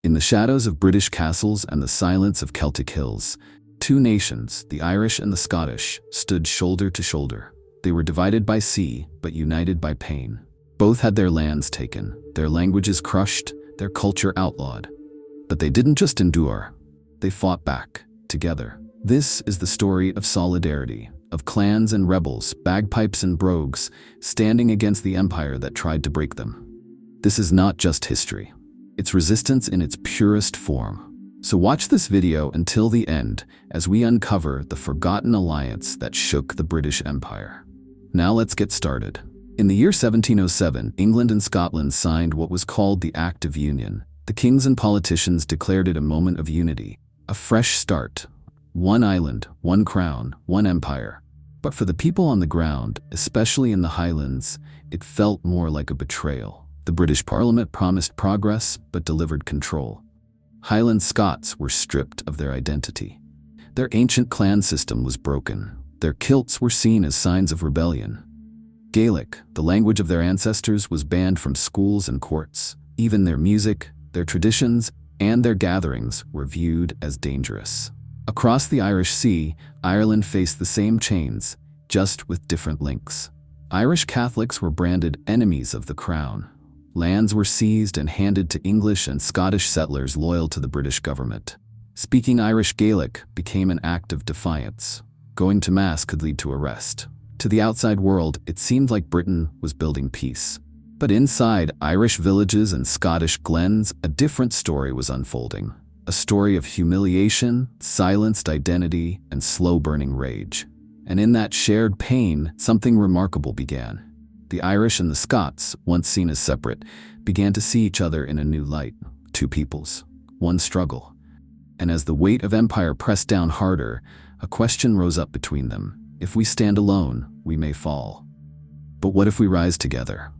In the shadows of British castles and the silence of Celtic hills, two nations, the Irish and the Scottish, stood shoulder to shoulder. They were divided by sea, but united by pain. Both had their lands taken, their languages crushed, their culture outlawed. But they didn't just endure. They fought back, together. This is the story of solidarity, of clans and rebels, bagpipes and brogues, standing against the empire that tried to break them. This is not just history. It's resistance in its purest form. So watch this video until the end as we uncover the forgotten alliance that shook the British Empire. Now let's get started. In the year 1707, England and Scotland signed what was called the Act of Union. The kings and politicians declared it a moment of unity, a fresh start. One island, one crown, one empire. But for the people on the ground, especially in the Highlands, it felt more like a betrayal. The British Parliament promised progress but delivered control. Highland Scots were stripped of their identity. Their ancient clan system was broken. Their kilts were seen as signs of rebellion. Gaelic, the language of their ancestors, was banned from schools and courts. Even their music, their traditions, and their gatherings were viewed as dangerous. Across the Irish Sea, Ireland faced the same chains, just with different links. Irish Catholics were branded enemies of the crown. Lands were seized and handed to English and Scottish settlers loyal to the British government. Speaking Irish Gaelic became an act of defiance. Going to Mass could lead to arrest. To the outside world, it seemed like Britain was building peace. But inside Irish villages and Scottish glens, a different story was unfolding. A story of humiliation, silenced identity, and slow-burning rage. And in that shared pain, something remarkable began. The Irish and the Scots, once seen as separate, began to see each other in a new light. Two peoples, one struggle. And as the weight of empire pressed down harder, a question rose up between them. If we stand alone, we may fall. But what if we rise together?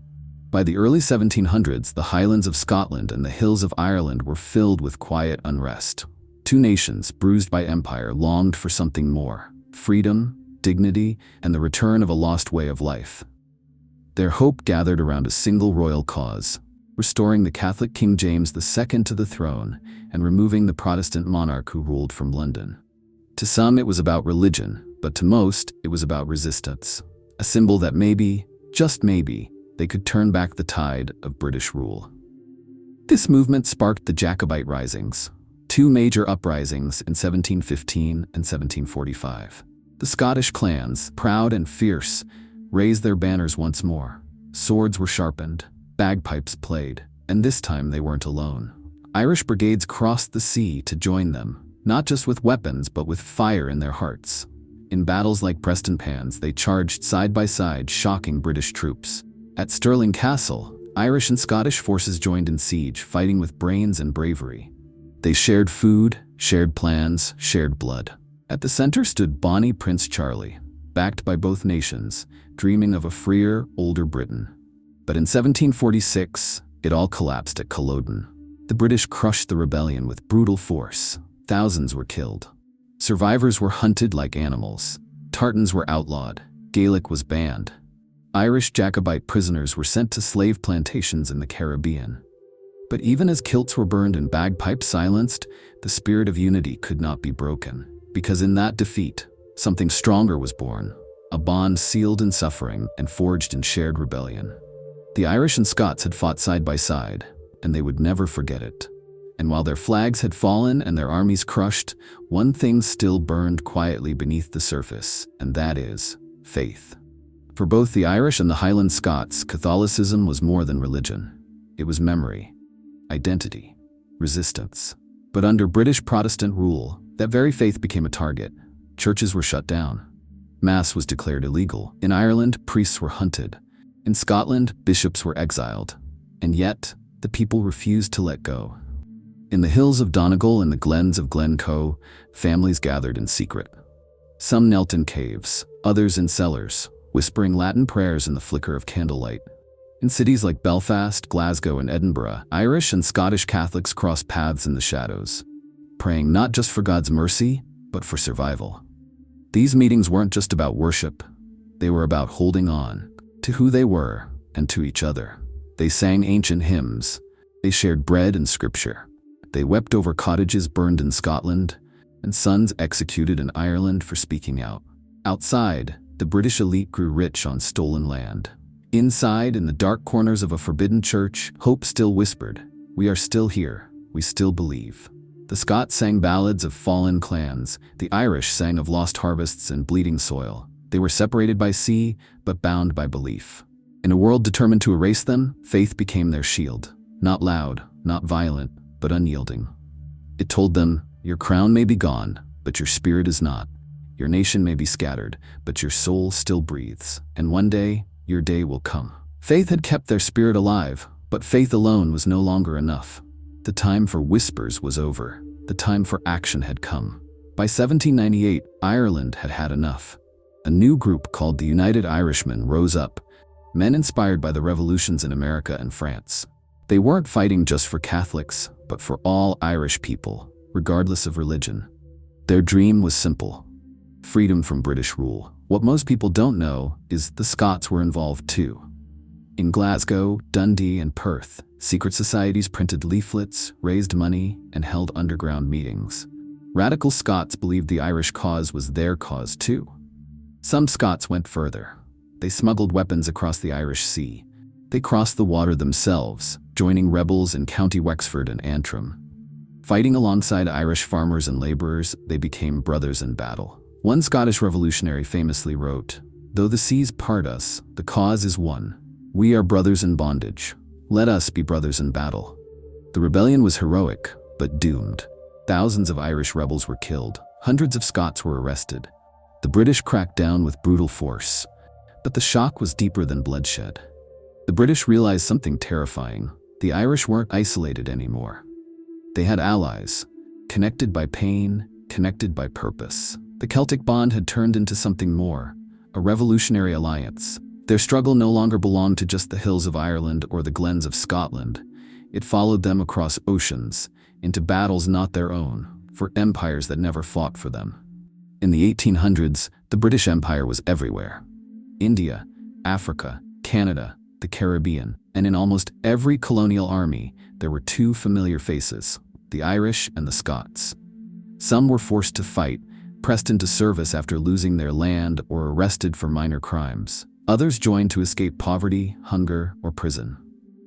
By the early 1700s, the Highlands of Scotland and the hills of Ireland were filled with quiet unrest. Two nations, bruised by empire, longed for something more: freedom, dignity, and the return of a lost way of life. Their hope gathered around a single royal cause: restoring the Catholic King James II to the throne and removing the Protestant monarch who ruled from London. To some, it was about religion, but to most, it was about resistance. A symbol that maybe, just maybe, they could turn back the tide of British rule. This movement sparked the Jacobite Risings, two major uprisings in 1715 and 1745. The Scottish clans, proud and fierce, raised their banners once more. Swords were sharpened, bagpipes played, and this time they weren't alone. Irish brigades crossed the sea to join them, not just with weapons but with fire in their hearts. In battles like Prestonpans, they charged side by side, shocking British troops. At Stirling Castle, Irish and Scottish forces joined in siege, fighting with brains and bravery. They shared food, shared plans, shared blood. At the center stood Bonnie Prince Charlie, backed by both nations, dreaming of a freer, older Britain. But in 1746, it all collapsed at Culloden. The British crushed the rebellion with brutal force. Thousands were killed. Survivors were hunted like animals. Tartans were outlawed. Gaelic was banned. Irish Jacobite prisoners were sent to slave plantations in the Caribbean. But even as kilts were burned and bagpipes silenced, the spirit of unity could not be broken. Because in that defeat, something stronger was born, a bond sealed in suffering and forged in shared rebellion. The Irish and Scots had fought side by side, and they would never forget it. And while their flags had fallen and their armies crushed, one thing still burned quietly beneath the surface, and that is faith. For both the Irish and the Highland Scots, Catholicism was more than religion. It was memory, identity, resistance. But under British Protestant rule, that very faith became a target. Churches were shut down. Mass was declared illegal. In Ireland, priests were hunted. In Scotland, bishops were exiled. And yet, the people refused to let go. In the hills of Donegal and the glens of Glencoe, families gathered in secret. Some knelt in caves, others in cellars, whispering Latin prayers in the flicker of candlelight. In cities like Belfast, Glasgow, and Edinburgh, Irish and Scottish Catholics crossed paths in the shadows, praying not just for God's mercy, but for survival. These meetings weren't just about worship. They were about holding on to who they were and to each other. They sang ancient hymns. They shared bread and scripture. They wept over cottages burned in Scotland and sons executed in Ireland for speaking out. Outside, the British elite grew rich on stolen land. Inside, in the dark corners of a forbidden church, hope still whispered, "We are still here. We still believe." The Scots sang ballads of fallen clans. The Irish sang of lost harvests and bleeding soil. They were separated by sea, but bound by belief. In a world determined to erase them, faith became their shield. Not loud, not violent, but unyielding. It told them, your crown may be gone, but your spirit is not. Your nation may be scattered, but your soul still breathes. And one day, your day will come. Faith had kept their spirit alive, but faith alone was no longer enough. The time for whispers was over. The time for action had come. By 1798, Ireland had had enough. A new group called the United Irishmen rose up, men inspired by the revolutions in America and France. They weren't fighting just for Catholics, but for all Irish people, regardless of religion. Their dream was simple: freedom from British rule. What most people don't know is the Scots were involved too. In Glasgow, Dundee, and Perth, secret societies printed leaflets, raised money, and held underground meetings. Radical Scots believed the Irish cause was their cause too. Some Scots went further. They smuggled weapons across the Irish Sea. They crossed the water themselves, joining rebels in County Wexford and Antrim. Fighting alongside Irish farmers and laborers, they became brothers in battle. One Scottish revolutionary famously wrote, "Though the seas part us, the cause is one. We are brothers in bondage. Let us be brothers in battle." The rebellion was heroic, but doomed. Thousands of Irish rebels were killed. Hundreds of Scots were arrested. The British cracked down with brutal force. But the shock was deeper than bloodshed. The British realized something terrifying. The Irish weren't isolated anymore. They had allies, connected by pain, connected by purpose. The Celtic bond had turned into something more, a revolutionary alliance. Their struggle no longer belonged to just the hills of Ireland or the glens of Scotland. It followed them across oceans, into battles not their own, for empires that never fought for them. In the 1800s, the British Empire was everywhere. India, Africa, Canada, the Caribbean, and in almost every colonial army, there were two familiar faces, the Irish and the Scots. Some were forced to fight, pressed into service after losing their land or arrested for minor crimes. Others joined to escape poverty, hunger, or prison.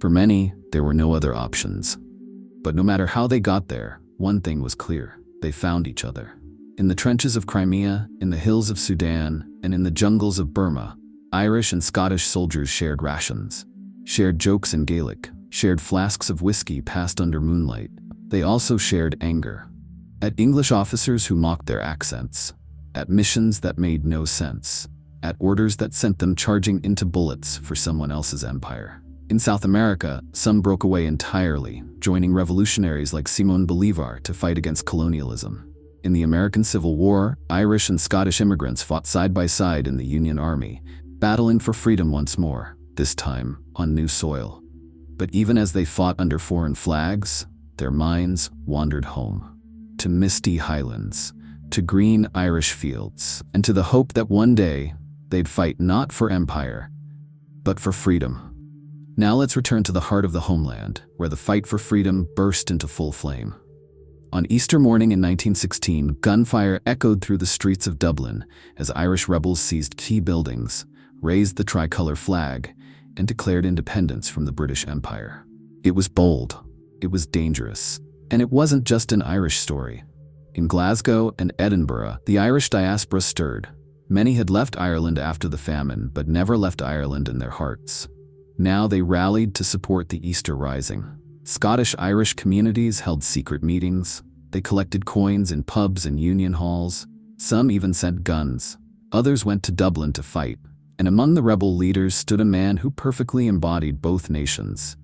For many, there were no other options. But no matter how they got there, one thing was clear: they found each other. In the trenches of Crimea, in the hills of Sudan, and in the jungles of Burma, Irish and Scottish soldiers shared rations, shared jokes in Gaelic, shared flasks of whiskey passed under moonlight. They also shared anger at English officers who mocked their accents, at missions that made no sense, at orders that sent them charging into bullets for someone else's empire. In South America, some broke away entirely, joining revolutionaries like Simón Bolívar to fight against colonialism. In the American Civil War, Irish and Scottish immigrants fought side by side in the Union Army, battling for freedom once more, this time on new soil. But even as they fought under foreign flags, their minds wandered home, to misty highlands, to green Irish fields, and to the hope that one day they'd fight not for empire, but for freedom. Now let's return to the heart of the homeland, where the fight for freedom burst into full flame. On Easter morning in 1916, gunfire echoed through the streets of Dublin as Irish rebels seized key buildings, raised the tricolour flag, and declared independence from the British Empire. It was bold, it was dangerous, and it wasn't just an Irish story. In Glasgow and Edinburgh, the Irish diaspora stirred. Many had left Ireland after the famine, but never left Ireland in their hearts. Now they rallied to support the Easter Rising. Scottish-Irish communities held secret meetings. They collected coins in pubs and union halls. Some even sent guns. Others went to Dublin to fight. And among the rebel leaders stood a man who perfectly embodied both nations: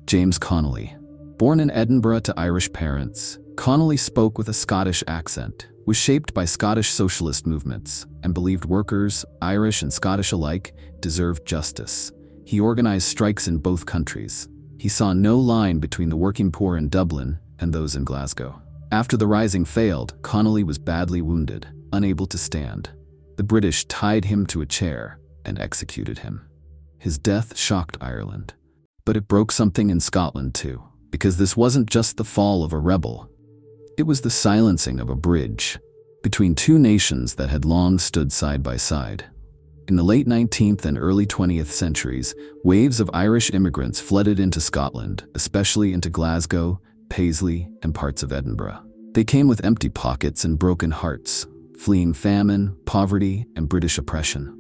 James Connolly. Born in Edinburgh to Irish parents, Connolly spoke with a Scottish accent, was shaped by Scottish socialist movements, and believed workers, Irish and Scottish alike, deserved justice. He organized strikes in both countries. He saw no line between the working poor in Dublin and those in Glasgow. After the Rising failed, Connolly was badly wounded, unable to stand. The British tied him to a chair and executed him. His death shocked Ireland, but it broke something in Scotland too. Because this wasn't just the fall of a rebel. It was the silencing of a bridge between two nations that had long stood side by side. In the late 19th and early 20th centuries, waves of Irish immigrants flooded into Scotland, especially into Glasgow, Paisley, and parts of Edinburgh. They came with empty pockets and broken hearts, fleeing famine, poverty, and British oppression.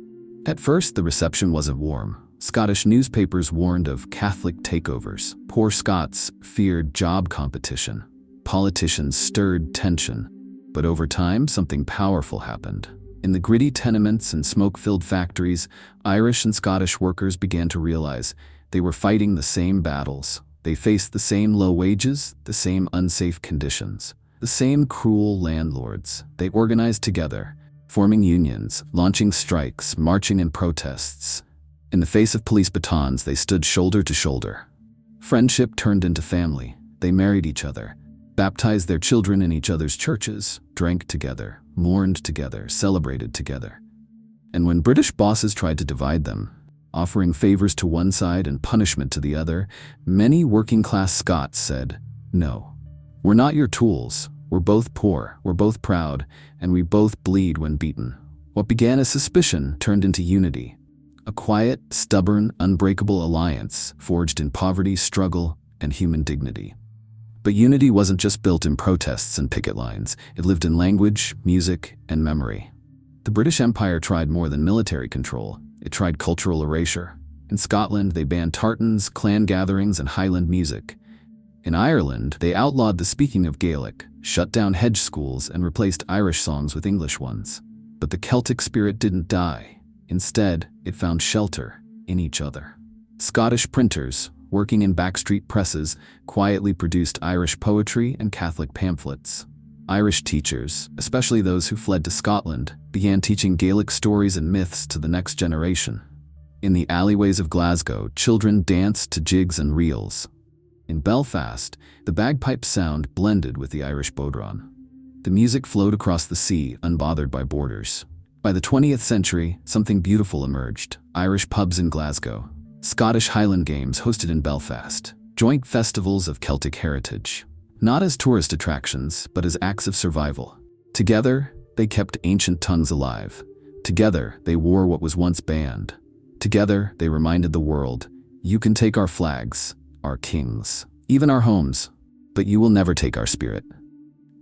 At first, the reception wasn't warm. Scottish newspapers warned of Catholic takeovers. Poor Scots feared job competition. Politicians stirred tension. But over time, something powerful happened. In the gritty tenements and smoke-filled factories, Irish and Scottish workers began to realize they were fighting the same battles. They faced the same low wages, the same unsafe conditions, the same cruel landlords. They organized together, forming unions, launching strikes, marching in protests. In the face of police batons, they stood shoulder to shoulder. Friendship turned into family. They married each other, baptized their children in each other's churches, drank together, mourned together, celebrated together. And when British bosses tried to divide them, offering favors to one side and punishment to the other, many working-class Scots said, "No, we're not your tools. We're both poor, we're both proud, and we both bleed when beaten." What began as suspicion turned into unity. A quiet, stubborn, unbreakable alliance forged in poverty, struggle, and human dignity. But unity wasn't just built in protests and picket lines. It lived in language, music, and memory. The British Empire tried more than military control. It tried cultural erasure. In Scotland, they banned tartans, clan gatherings, and Highland music. In Ireland, they outlawed the speaking of Gaelic, shut down hedge schools, and replaced Irish songs with English ones. But the Celtic spirit didn't die. Instead, it found shelter in each other. Scottish printers, working in backstreet presses, quietly produced Irish poetry and Catholic pamphlets. Irish teachers, especially those who fled to Scotland, began teaching Gaelic stories and myths to the next generation. In the alleyways of Glasgow, children danced to jigs and reels. In Belfast, the bagpipe sound blended with the Irish bodhrán. The music flowed across the sea, unbothered by borders. By the 20th century, something beautiful emerged. Irish pubs in Glasgow, Scottish Highland Games hosted in Belfast, joint festivals of Celtic heritage. Not as tourist attractions, but as acts of survival. Together, they kept ancient tongues alive. Together, they wore what was once banned. Together, they reminded the world, "You can take our flags, our kings, even our homes, but you will never take our spirit."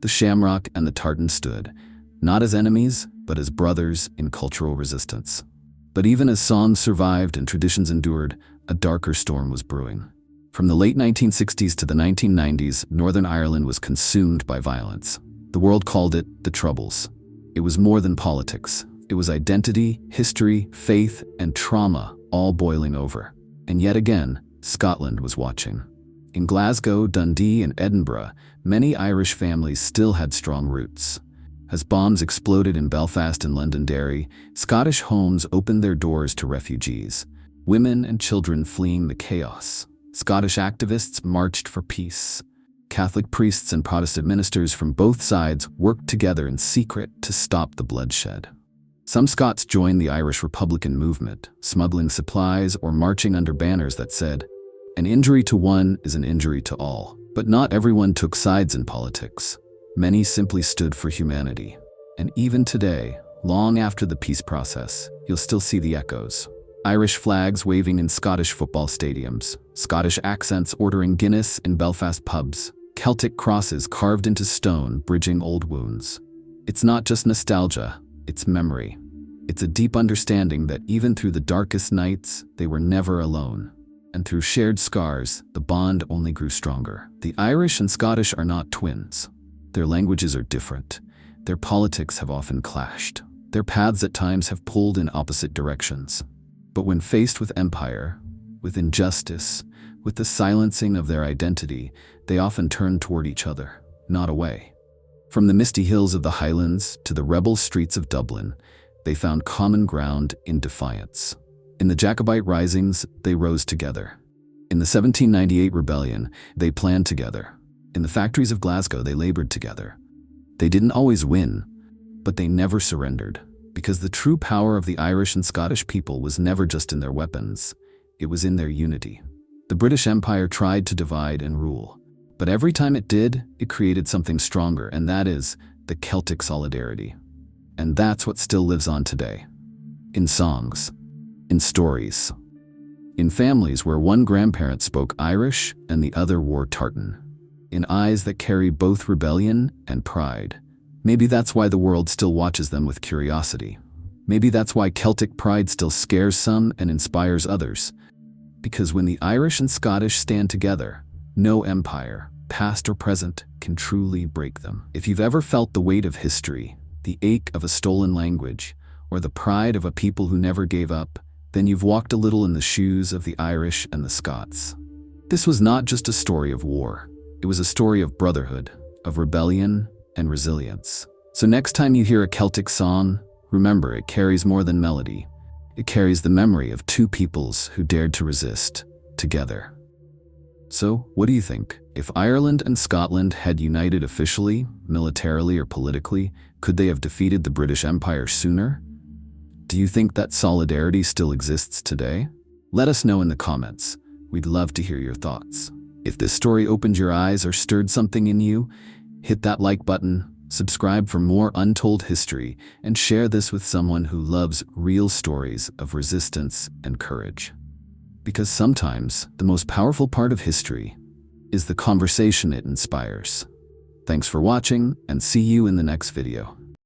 The shamrock and the tartan stood, not as enemies, but as brothers in cultural resistance. But even as songs survived and traditions endured, a darker storm was brewing. From the late 1960s to the 1990s, Northern Ireland was consumed by violence. The world called it the Troubles. It was more than politics. It was identity, history, faith, and trauma, all boiling over. And yet again, Scotland was watching. In Glasgow, Dundee, and Edinburgh, many Irish families still had strong roots. As bombs exploded in Belfast and Londonderry, Scottish homes opened their doors to refugees, women and children fleeing the chaos. Scottish activists marched for peace. Catholic priests and Protestant ministers from both sides worked together in secret to stop the bloodshed. Some Scots joined the Irish Republican movement, smuggling supplies or marching under banners that said, "An injury to one is an injury to all." But not everyone took sides in politics. Many simply stood for humanity. And even today, long after the peace process, you'll still see the echoes. Irish flags waving in Scottish football stadiums, Scottish accents ordering Guinness in Belfast pubs, Celtic crosses carved into stone bridging old wounds. It's not just nostalgia, it's memory. It's a deep understanding that even through the darkest nights, they were never alone. And through shared scars, the bond only grew stronger. The Irish and Scottish are not twins. Their languages are different. Their politics have often clashed. Their paths at times have pulled in opposite directions. But when faced with empire, with injustice, with the silencing of their identity, they often turn toward each other, not away. From the misty hills of the Highlands to the rebel streets of Dublin, they found common ground in defiance. In the Jacobite Risings, they rose together. In the 1798 rebellion, they planned together. In the factories of Glasgow, they labored together. They didn't always win, but they never surrendered, because the true power of the Irish and Scottish people was never just in their weapons, it was in their unity. The British Empire tried to divide and rule, but every time it did, it created something stronger, and that is the Celtic solidarity. And that's what still lives on today. In songs, in stories, in families where one grandparent spoke Irish and the other wore tartan, in eyes that carry both rebellion and pride. Maybe that's why the world still watches them with curiosity. Maybe that's why Celtic pride still scares some and inspires others. Because when the Irish and Scottish stand together, no empire, past or present, can truly break them. If you've ever felt the weight of history, the ache of a stolen language, or the pride of a people who never gave up, then you've walked a little in the shoes of the Irish and the Scots. This was not just a story of war. It was a story of brotherhood, of rebellion, and resilience. So next time you hear a Celtic song, remember it carries more than melody. It carries the memory of two peoples who dared to resist, together. So, what do you think? If Ireland and Scotland had united officially, militarily, or politically, could they have defeated the British Empire sooner? Do you think that solidarity still exists today? Let us know in the comments. We'd love to hear your thoughts. If this story opened your eyes or stirred something in you, hit that like button, subscribe for more untold history, and share this with someone who loves real stories of resistance and courage. Because sometimes the most powerful part of history is the conversation it inspires. Thanks for watching, and see you in the next video.